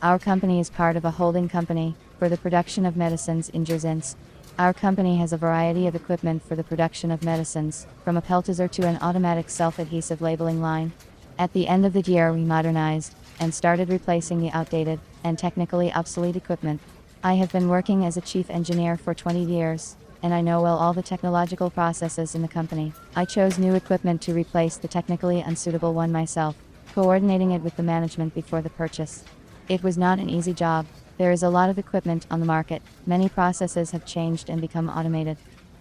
Our company is part of a holding company for the production of medicines in Dzierżynsk. Our company has a variety of equipment for the production of medicines, from a peltizer to an automatic self-adhesive labeling line. At the end of the year we modernized and started replacing the outdated and technically obsolete equipment. I have been working as a chief engineer for 20 years, and I know well all the technological processes in the company. I chose new equipment to replace the technically unsuitable one myself, coordinating it with the management before the purchase. It was not an easy job. There is a lot of equipment on the market. Many processes have changed and become automated.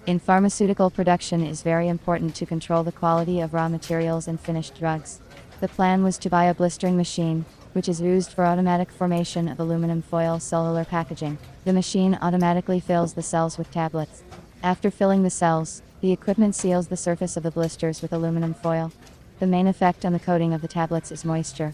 In pharmaceutical production it is very important to control the quality of raw materials and finished drugs. The plan was to buy a blistering machine, which is used for automatic formation of aluminum foil cellular packaging. The machine automatically fills the cells with tablets. After filling the cells, the equipment seals the surface of the blisters with aluminum foil. The main effect on the coating of the tablets is moisture.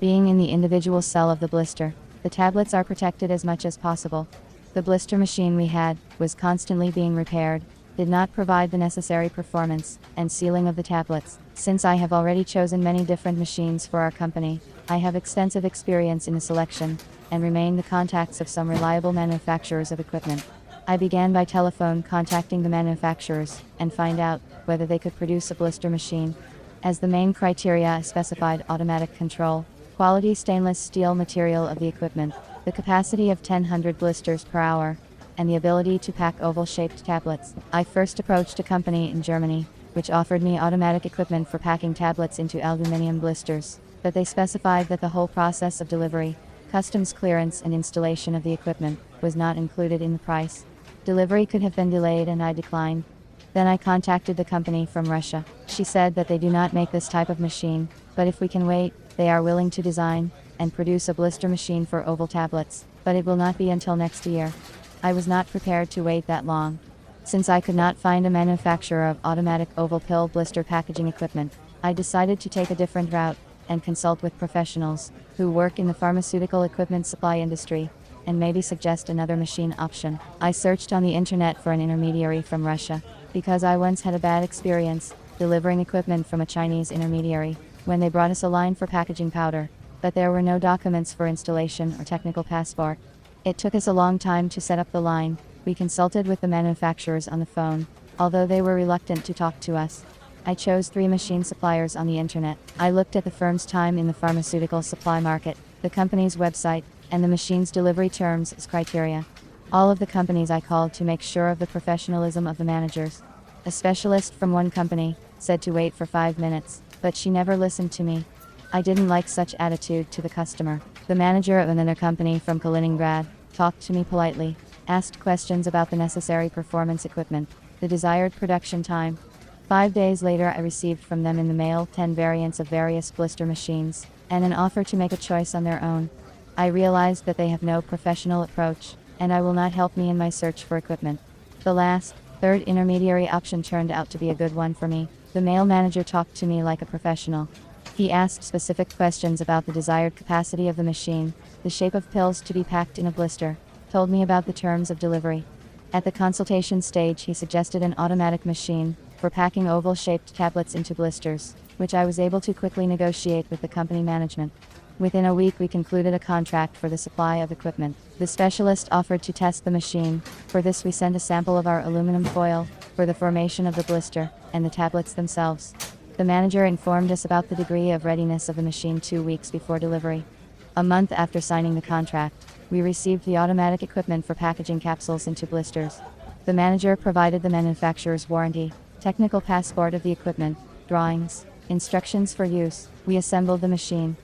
Being in the individual cell of the blister, the tablets are protected as much as possible. The blister machine we had was constantly being repaired, did not provide the necessary performance and sealing of the tablets. Since I have already chosen many different machines for our company, I have extensive experience in the selection and remain the contacts of some reliable manufacturers of equipment. I began by telephone contacting the manufacturers and find out whether they could produce a blister machine. As the main criteria specified automatic control, quality stainless steel material of the equipment, the capacity of 1,000 blisters per hour, and the ability to pack oval-shaped tablets. I first approached a company in Germany, which offered me automatic equipment for packing tablets into aluminum blisters, but they specified that the whole process of delivery, customs clearance and installation of the equipment was not included in the price. Delivery could have been delayed and I declined. Then I contacted the company from Russia. She said that they do not make this type of machine, but if we can wait, they are willing to design and produce a blister machine for oval tablets, but it will not be until next year. I was not prepared to wait that long. Since I could not find a manufacturer of automatic oval pill blister packaging equipment, I decided to take a different route and consult with professionals who work in the pharmaceutical equipment supply industry and maybe suggest another machine option. I searched on the internet for an intermediary from Russia, because I once had a bad experience delivering equipment from a Chinese intermediary when they brought us a line for packaging powder, but there were no documents for installation or technical passport. It took us a long time to set up the line. We consulted with the manufacturers on the phone, although they were reluctant to talk to us. I chose 3 machine suppliers on the internet. I looked at the firm's time in the pharmaceutical supply market, the company's website, and the machine's delivery terms as criteria. All of the companies I called to make sure of the professionalism of the managers. A specialist from one company said to wait for 5 minutes, but she never listened to me. I didn't like such attitude to the customer. The manager of another company from Kaliningrad talked to me politely, asked questions about the necessary performance equipment, the desired production time. 5 days later I received from them in the mail 10 variants of various blister machines, and an offer to make a choice on their own. I realized that they have no professional approach, and I will not help me in my search for equipment. The last, third intermediary option turned out to be a good one for me. The mail manager talked to me like a professional. He asked specific questions about the desired capacity of the machine, the shape of pills to be packed in a blister, told me about the terms of delivery. At the consultation stage he suggested an automatic machine for packing oval-shaped tablets into blisters, which I was able to quickly negotiate with the company management. Within a week we concluded a contract for the supply of equipment. The specialist offered to test the machine. For this we sent a sample of our aluminum foil for the formation of the blister and the tablets themselves. The manager informed us about the degree of readiness of the machine 2 weeks before delivery. A month after signing the contract, we received the automatic equipment for packaging capsules into blisters. The manager provided the manufacturer's warranty, technical passport of the equipment, drawings, instructions for use. We assembled the machine.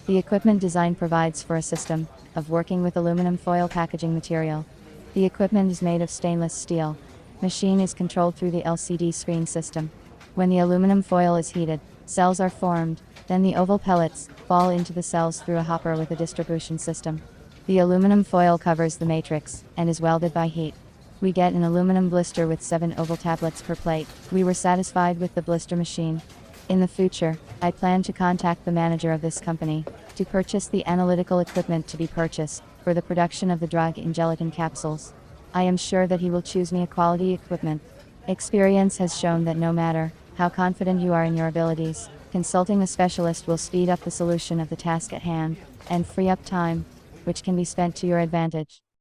The equipment design provides for a system of working with aluminum foil packaging material. The equipment is made of stainless steel. Machine is controlled through the LCD screen system. When the aluminum foil is heated, cells are formed, then the oval pellets fall into the cells through a hopper with a distribution system. The aluminum foil covers the matrix and is welded by heat. We get an aluminum blister with 7 oval tablets per plate. We were satisfied with the blister machine. In the future, I plan to contact the manager of this company to purchase the analytical equipment to be purchased for the production of the drug in gelatin capsules. I am sure that he will choose me a quality equipment. Experience has shown that no matter how confident you are in your abilities, consulting a specialist will speed up the solution of the task at hand and free up time. which can be spent to your advantage.